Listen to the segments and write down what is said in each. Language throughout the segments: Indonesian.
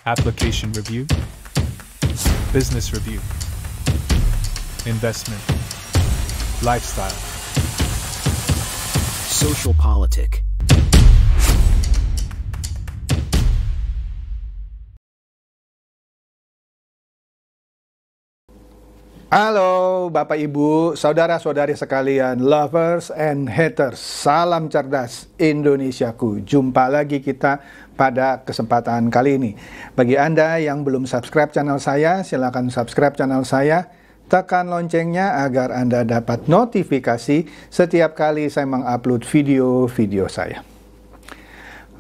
application review, business review, investment, lifestyle, social politic. Halo Bapak Ibu, saudara-saudari sekalian, lovers and haters, salam cerdas Indonesiaku. Jumpa lagi kita pada kesempatan kali ini. Bagi Anda yang belum subscribe channel saya, silakan subscribe channel saya. Tekan loncengnya agar Anda dapat notifikasi setiap kali saya mengupload video-video saya.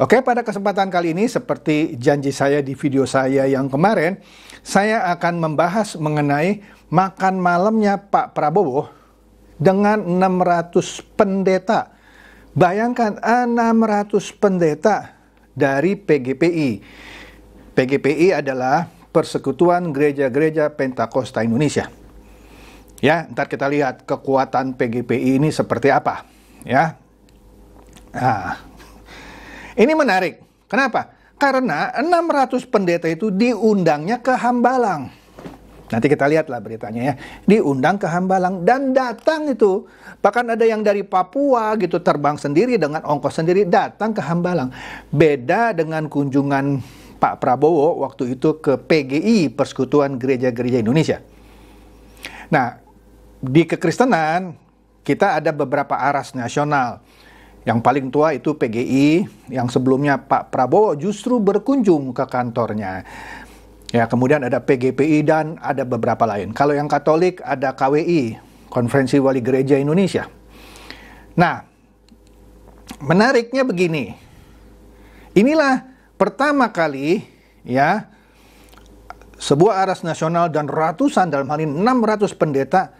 Oke, pada kesempatan kali ini seperti janji saya di video saya yang kemarin, saya akan membahas mengenai makan malamnya Pak Prabowo dengan 600 pendeta. Bayangkan 600 pendeta dari PGPI. PGPI adalah Persekutuan Gereja-Gereja Pentakosta Indonesia. Ya, ntar kita lihat kekuatan PGPI ini seperti apa. Ya, nah, ini menarik. Kenapa? Karena 600 pendeta itu diundangnya ke Hambalang. Nanti kita lihatlah beritanya ya. Diundang ke Hambalang dan datang itu. Bahkan ada yang dari Papua gitu terbang sendiri dengan ongkos sendiri datang ke Hambalang. Beda dengan kunjungan Pak Prabowo waktu itu ke PGI, Persekutuan Gereja-Gereja Indonesia. Nah, di kekristenan kita ada beberapa aras nasional. Yang paling tua itu PGI, yang sebelumnya Pak Prabowo justru berkunjung ke kantornya. Ya, kemudian ada PGPI dan ada beberapa lain. Kalau yang Katolik ada KWI, Konferensi Wali Gereja Indonesia. Nah, menariknya begini. Inilah pertama kali ya sebuah aras nasional dan ratusan, dalam hal ini 600 pendeta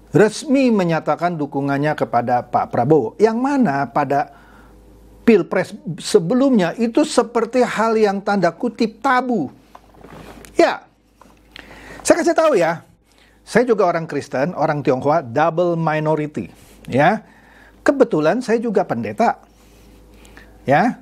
resmi menyatakan dukungannya kepada Pak Prabowo. Yang mana pada Pilpres sebelumnya itu seperti hal yang tanda kutip tabu. Ya, saya kasih tahu ya, saya juga orang Kristen, orang Tionghoa, double minority. Ya, kebetulan saya juga pendeta. Ya,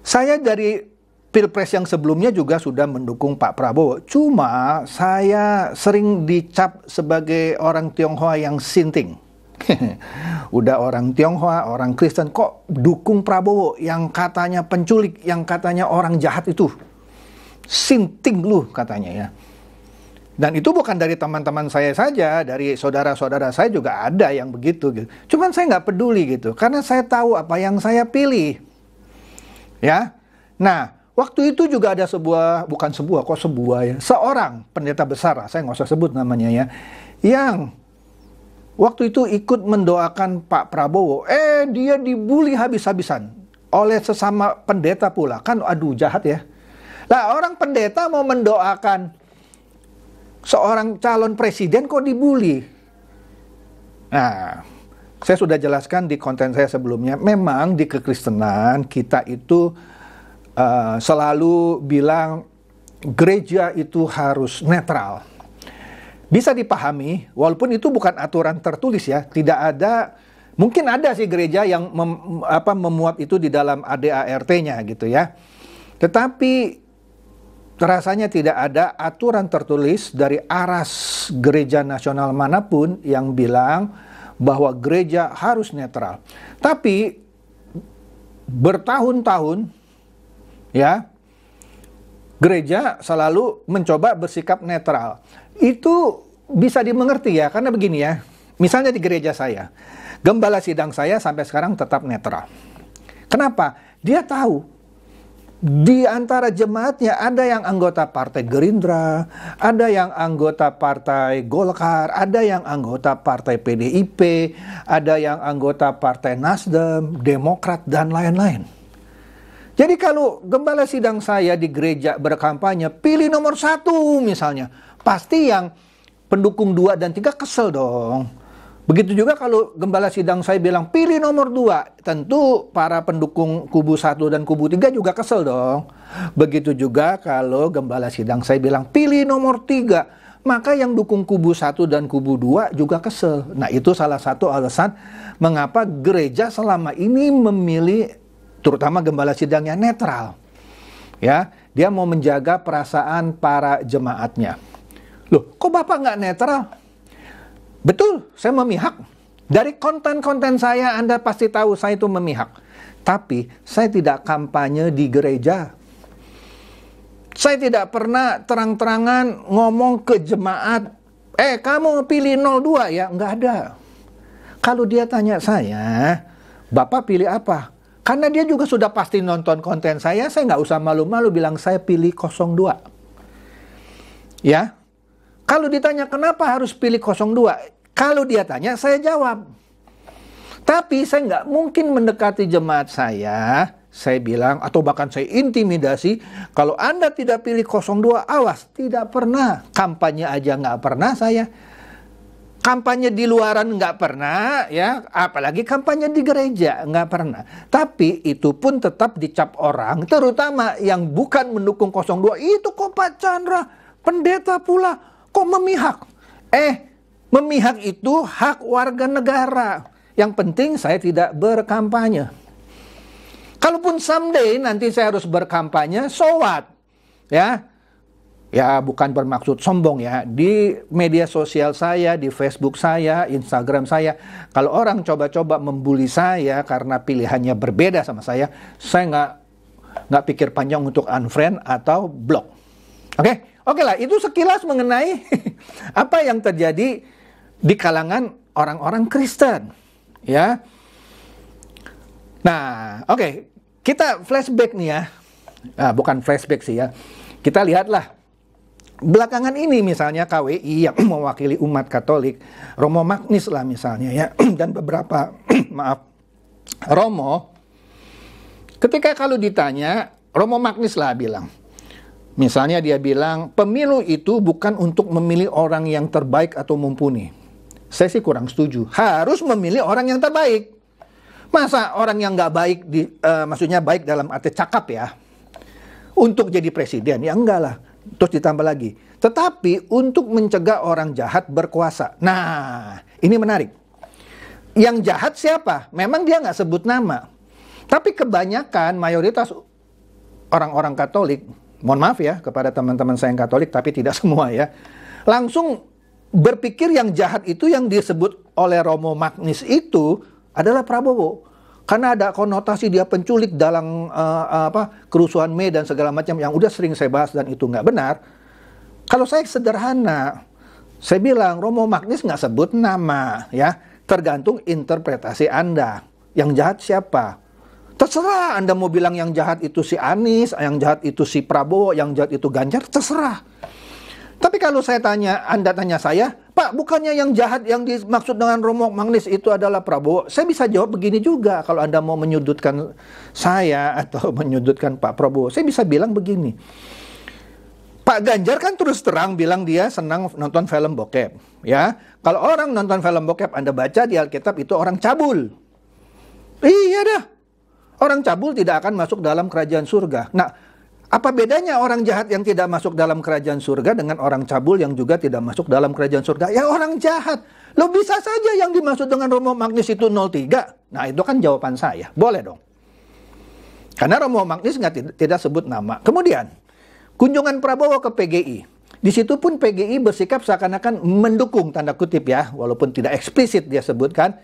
saya dari Pilpres yang sebelumnya juga sudah mendukung Pak Prabowo. Cuma saya sering dicap sebagai orang Tionghoa yang sinting. Udah orang Tionghoa, orang Kristen, kok dukung Prabowo yang katanya penculik, yang katanya orang jahat itu. Sinting lu katanya ya. Dan itu bukan dari teman-teman saya saja, dari saudara-saudara saya juga ada yang begitu gitu. Cuman saya nggak peduli gitu, karena saya tahu apa yang saya pilih. Ya, nah waktu itu juga ada seorang pendeta besar, saya nggak usah sebut namanya ya, yang waktu itu ikut mendoakan Pak Prabowo. Dia dibully habis-habisan oleh sesama pendeta pula, kan aduh jahat ya. Lah orang pendeta mau mendoakan seorang calon presiden kok dibully. Nah, saya sudah jelaskan di konten saya sebelumnya, memang di kekristenan kita itu selalu bilang gereja itu harus netral. Bisa dipahami, walaupun itu bukan aturan tertulis ya, tidak ada, mungkin ada sih gereja yang memuat itu di dalam ADART-nya gitu ya. Tetapi rasanya tidak ada aturan tertulis dari aras gereja nasional manapun yang bilang bahwa gereja harus netral. Tapi bertahun-tahun ya gereja selalu mencoba bersikap netral. Itu bisa dimengerti ya, karena begini ya. Misalnya di gereja saya, gembala sidang saya sampai sekarang tetap netral. Kenapa? Dia tahu di antara jemaatnya ada yang anggota partai Gerindra, ada yang anggota partai Golkar, ada yang anggota partai PDIP, ada yang anggota partai Nasdem, Demokrat, dan lain-lain. Jadi kalau gembala sidang saya di gereja berkampanye, pilih nomor 1 misalnya, pasti yang pendukung 2 dan 3 kesel dong. Begitu juga kalau gembala sidang saya bilang pilih nomor 2, tentu para pendukung kubu 1 dan kubu 3 juga kesel dong. Begitu juga kalau gembala sidang saya bilang pilih nomor 3, maka yang dukung kubu 1 dan kubu 2 juga kesel. Nah, itu salah satu alasan mengapa gereja selama ini memilih terutama gembala sidangnya netral. Ya, dia mau menjaga perasaan para jemaatnya. Loh, kok Bapak nggak netral? Betul, saya memihak. Dari konten-konten saya, Anda pasti tahu saya itu memihak. Tapi, saya tidak kampanye di gereja. Saya tidak pernah terang-terangan ngomong ke jemaat, kamu pilih 02 ya, nggak ada. Kalau dia tanya saya, Bapak pilih apa? Karena dia juga sudah pasti nonton konten saya nggak usah malu-malu bilang saya pilih 02. Ya, kalau ditanya kenapa harus pilih 02, kalau dia tanya saya jawab. Tapi saya nggak mungkin mendekati jemaat saya bilang, atau bahkan saya intimidasi, kalau Anda tidak pilih 02, awas, tidak pernah. Kampanye aja nggak pernah saya. Kampanye di luaran nggak pernah, ya, apalagi kampanye di gereja, nggak pernah. Tapi itu pun tetap dicap orang, terutama yang bukan mendukung 02, itu kok Pak Chandra, pendeta pula, kok memihak? Memihak itu hak warga negara. Yang penting saya tidak berkampanye. Kalaupun someday nanti saya harus berkampanye, so what? Ya bukan bermaksud sombong ya. Di media sosial saya, di Facebook saya, Instagram saya, kalau orang coba-coba membuli saya karena pilihannya berbeda sama saya nggak pikir panjang untuk unfriend atau block. Oke lah, itu sekilas mengenai apa yang terjadi di kalangan orang-orang Kristen. Ya. Nah, kita flashback nih ya. Bukan flashback sih ya. Kita lihatlah belakangan ini misalnya KWI yang mewakili umat Katolik, Romo Magnis lah misalnya ya, dan beberapa Romo, ketika kalau ditanya, Romo Magnis lah bilang, misalnya dia bilang, pemilu itu bukan untuk memilih orang yang terbaik atau mumpuni. Saya sih kurang setuju. Harus memilih orang yang terbaik. Masa orang yang nggak baik, maksudnya baik dalam arti cakap ya, untuk jadi presiden? Ya enggak lah. Terus ditambah lagi. Tetapi untuk mencegah orang jahat berkuasa. Nah, ini menarik. Yang jahat siapa? Memang dia nggak sebut nama. Tapi kebanyakan, mayoritas orang-orang Katolik, mohon maaf ya kepada teman-teman saya yang Katolik, tapi tidak semua ya, langsung berpikir yang jahat itu yang disebut oleh Romo Magnis itu adalah Prabowo. Karena ada konotasi dia penculik dalam kerusuhan Mei dan segala macam yang udah sering saya bahas dan itu nggak benar. Kalau saya sederhana, saya bilang Romo Magnis nggak sebut nama ya. Tergantung interpretasi Anda. Yang jahat siapa? Terserah Anda mau bilang yang jahat itu si Anies, yang jahat itu si Prabowo, yang jahat itu Ganjar, terserah. Tapi kalau saya tanya, Anda tanya saya, Pak, bukannya yang jahat yang dimaksud dengan Romo Magnis itu adalah Prabowo? Saya bisa jawab begini juga kalau Anda mau menyudutkan saya atau menyudutkan Pak Prabowo. Saya bisa bilang begini. Pak Ganjar kan terus terang bilang dia senang nonton film bokep. Ya, kalau orang nonton film bokep, Anda baca di Alkitab itu orang cabul. Iya dah. Orang cabul tidak akan masuk dalam kerajaan surga. Nah, apa bedanya orang jahat yang tidak masuk dalam kerajaan surga dengan orang cabul yang juga tidak masuk dalam kerajaan surga? Ya orang jahat. Lo bisa saja yang dimaksud dengan Romo Magnis itu 03. Nah itu kan jawaban saya. Boleh dong. Karena Romo Magnis tidak sebut nama. Kemudian, kunjungan Prabowo ke PGI. Di situ pun PGI bersikap seakan-akan mendukung, tanda kutip ya, walaupun tidak eksplisit dia sebutkan,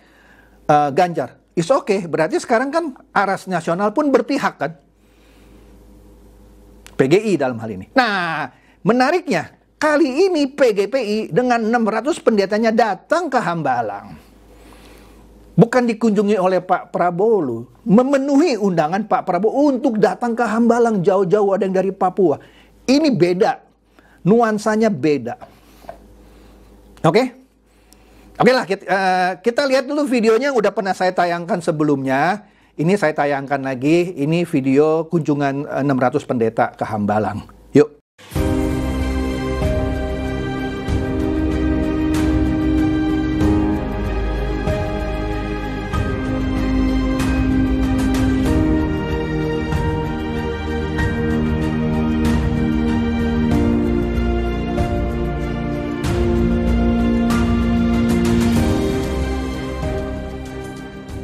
Ganjar. It's okay. Berarti sekarang kan Aras Nasional pun berpihak kan? PGI dalam hal ini. Nah, menariknya, kali ini PGPI dengan 600 pendetanya datang ke Hambalang. Bukan dikunjungi oleh Pak Prabowo loh. Memenuhi undangan Pak Prabowo untuk datang ke Hambalang jauh-jauh, ada yang dari Papua. Ini beda. Nuansanya beda. Oke lah, kita lihat dulu videonya yang udah pernah saya tayangkan sebelumnya. Ini saya tayangkan lagi, ini video kunjungan 600 pendeta ke Hambalang. Yuk.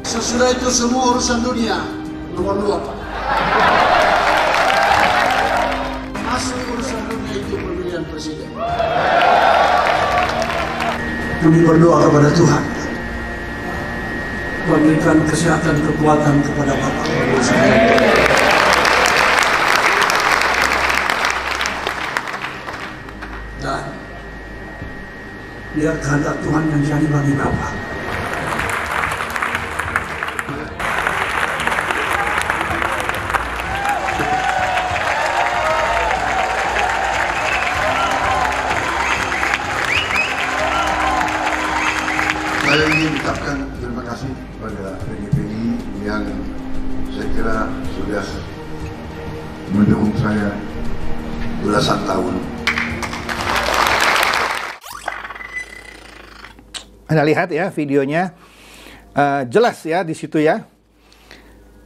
Sesudah itu semua urusan dunia nomor 2, Pak. Masuk urusan dunia itu pemilihan presiden. Kami berdoa kepada Tuhan, memberikan kesehatan, kekuatan kepada Bapak Prabowo sekalian. Dan biar kehendak Tuhan yang jadi bagi Bapak. Saya ingin mengucapkan terima kasih kepada PGPI yang saya kira sudah mendukung saya belasan tahun. Anda lihat ya videonya, jelas ya di situ ya,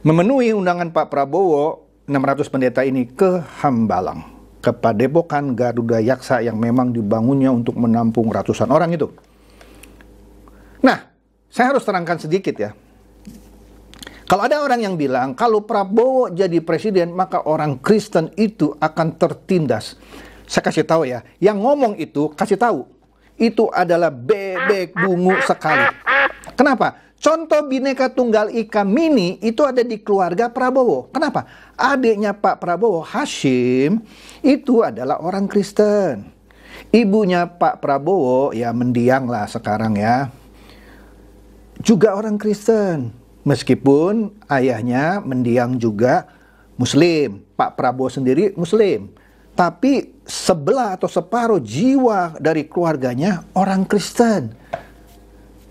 memenuhi undangan Pak Prabowo 600 pendeta ini ke Hambalang, ke Padepokan Garuda Yaksa yang memang dibangunnya untuk menampung ratusan orang itu. Nah, saya harus terangkan sedikit ya. Kalau ada orang yang bilang, kalau Prabowo jadi presiden, maka orang Kristen itu akan tertindas. Saya kasih tahu ya, yang ngomong itu, kasih tahu. Itu adalah bebek bungu sekali. Kenapa? Contoh Bhinneka Tunggal Ika Mini itu ada di keluarga Prabowo. Kenapa? Adiknya Pak Prabowo, Hashim, itu adalah orang Kristen. Ibunya Pak Prabowo, ya mendiang lah sekarang ya, juga orang Kristen. Meskipun ayahnya mendiang juga Muslim, Pak Prabowo sendiri Muslim. Tapi sebelah atau separuh jiwa dari keluarganya orang Kristen.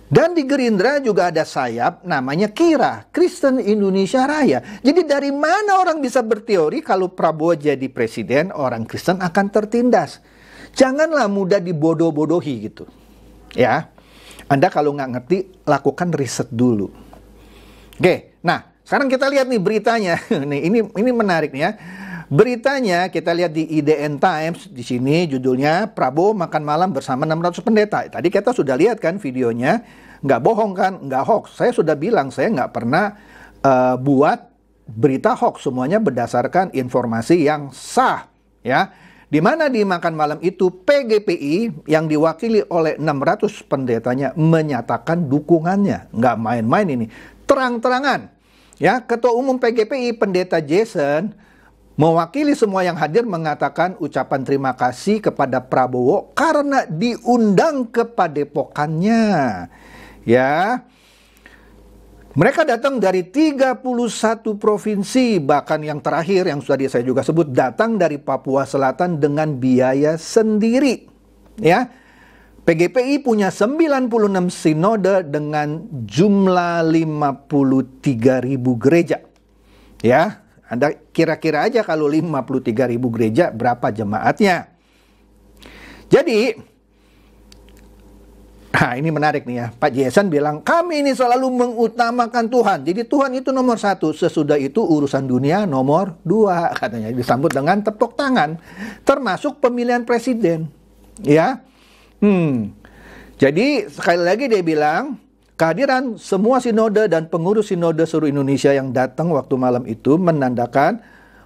Dan di Gerindra juga ada sayap namanya KIRA, Kristen Indonesia Raya. Jadi dari mana orang bisa berteori kalau Prabowo jadi presiden, orang Kristen akan tertindas? Janganlah mudah dibodoh-bodohi gitu. Ya. Anda kalau nggak ngerti, lakukan riset dulu. Oke, nah sekarang kita lihat nih beritanya. Nih, ini menarik nih ya. Beritanya kita lihat di IDN Times. Di sini judulnya Prabowo makan malam bersama 600 pendeta. Tadi kita sudah lihat kan videonya. Nggak bohong kan, nggak hoax. Saya sudah bilang saya nggak pernah buat berita hoax. Semuanya berdasarkan informasi yang sah. Ya. Di mana di makan malam itu PGPI yang diwakili oleh 600 pendetanya menyatakan dukungannya. Nggak main-main ini. Terang-terangan. Ya, Ketua Umum PGPI Pendeta Jason mewakili semua yang hadir mengatakan ucapan terima kasih kepada Prabowo karena diundang ke padepokannya. Ya. Mereka datang dari 31 provinsi, bahkan yang terakhir yang sudah saya juga sebut datang dari Papua Selatan dengan biaya sendiri. Ya. PGPI punya 96 sinode dengan jumlah 53.000 gereja. Ya, Anda kira-kira aja kalau 53.000 gereja berapa jemaatnya. Jadi, nah ini menarik nih ya, Pak Jason bilang, kami ini selalu mengutamakan Tuhan. Jadi Tuhan itu nomor 1, sesudah itu urusan dunia nomor 2. Katanya disambut dengan tepuk tangan, termasuk pemilihan presiden. Ya, jadi sekali lagi dia bilang, kehadiran semua sinode dan pengurus sinode seluruh Indonesia yang datang waktu malam itu menandakan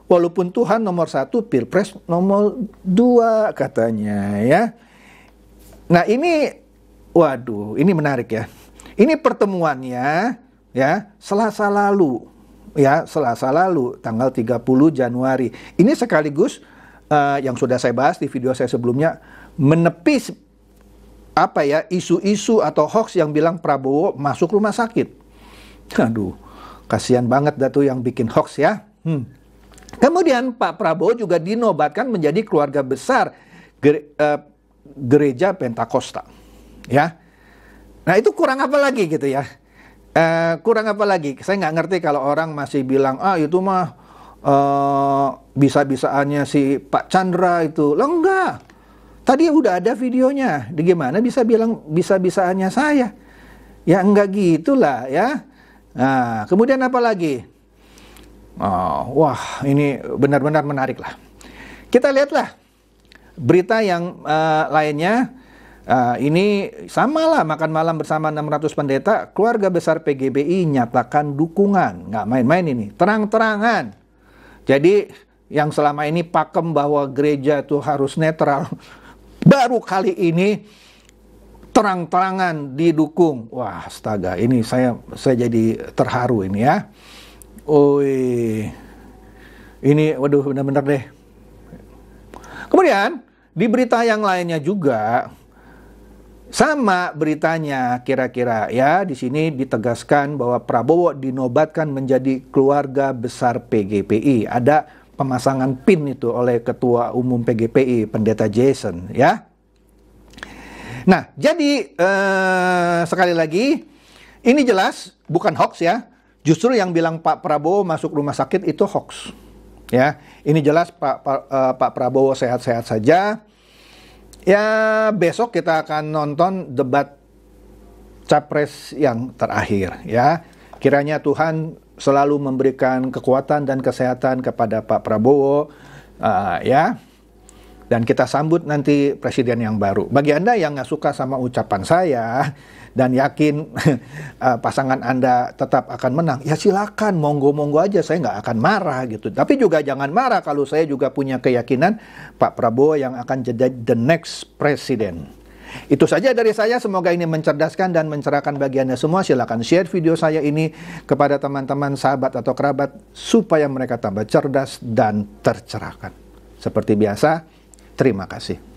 walaupun Tuhan nomor 1, Pilpres nomor 2 katanya ya. Nah ini, waduh, ini menarik ya. Ini pertemuannya ya Selasa lalu ya, Selasa lalu tanggal 30 Januari. Ini sekaligus yang sudah saya bahas di video saya sebelumnya, menepis apa ya, isu-isu atau hoax yang bilang Prabowo masuk rumah sakit. Aduh, kasihan banget dah tuh yang bikin hoax ya. Kemudian Pak Prabowo juga dinobatkan menjadi keluarga besar gereja Pentakosta. Ya, nah itu kurang apa lagi gitu ya? Kurang apa lagi? Saya nggak ngerti kalau orang masih bilang itu mah bisa-bisaannya si Pak Chandra itu. Lah enggak. Tadi udah ada videonya. Gimana bisa bilang bisa-bisaannya saya? Ya enggak gitulah ya. Nah, kemudian apa lagi? Wah, ini benar-benar menarik lah. Kita lihatlah berita yang lainnya. Ini samalah makan malam bersama 600 pendeta. Keluarga besar PGBI nyatakan dukungan. Nggak main-main ini. Terang-terangan. Jadi yang selama ini pakem bahwa gereja itu harus netral, baru kali ini terang-terangan didukung. Wah, astaga, ini saya jadi terharu ini ya. Ini waduh, benar-benar deh. Kemudian di berita yang lainnya juga sama beritanya kira-kira ya, di sini ditegaskan bahwa Prabowo dinobatkan menjadi keluarga besar PGPI. Ada pemasangan pin itu oleh Ketua Umum PGPI, Pendeta Jason ya. Nah, jadi sekali lagi ini jelas bukan hoax ya. Justru yang bilang Pak Prabowo masuk rumah sakit itu hoax. Ya, ini jelas Pak Prabowo sehat-sehat saja. Ya, besok kita akan nonton debat capres yang terakhir ya. Kiranya Tuhan selalu memberikan kekuatan dan kesehatan kepada Pak Prabowo ya. Dan kita sambut nanti presiden yang baru. Bagi Anda yang nggak suka sama ucapan saya dan yakin pasangan Anda tetap akan menang, ya silakan, monggo-monggo aja, saya nggak akan marah gitu. Tapi juga jangan marah kalau saya juga punya keyakinan Pak Prabowo yang akan jadi the next president. Itu saja dari saya, semoga ini mencerdaskan dan mencerahkan bagi Anda semua. Silakan share video saya ini kepada teman-teman, sahabat atau kerabat supaya mereka tambah cerdas dan tercerahkan. Seperti biasa, terima kasih.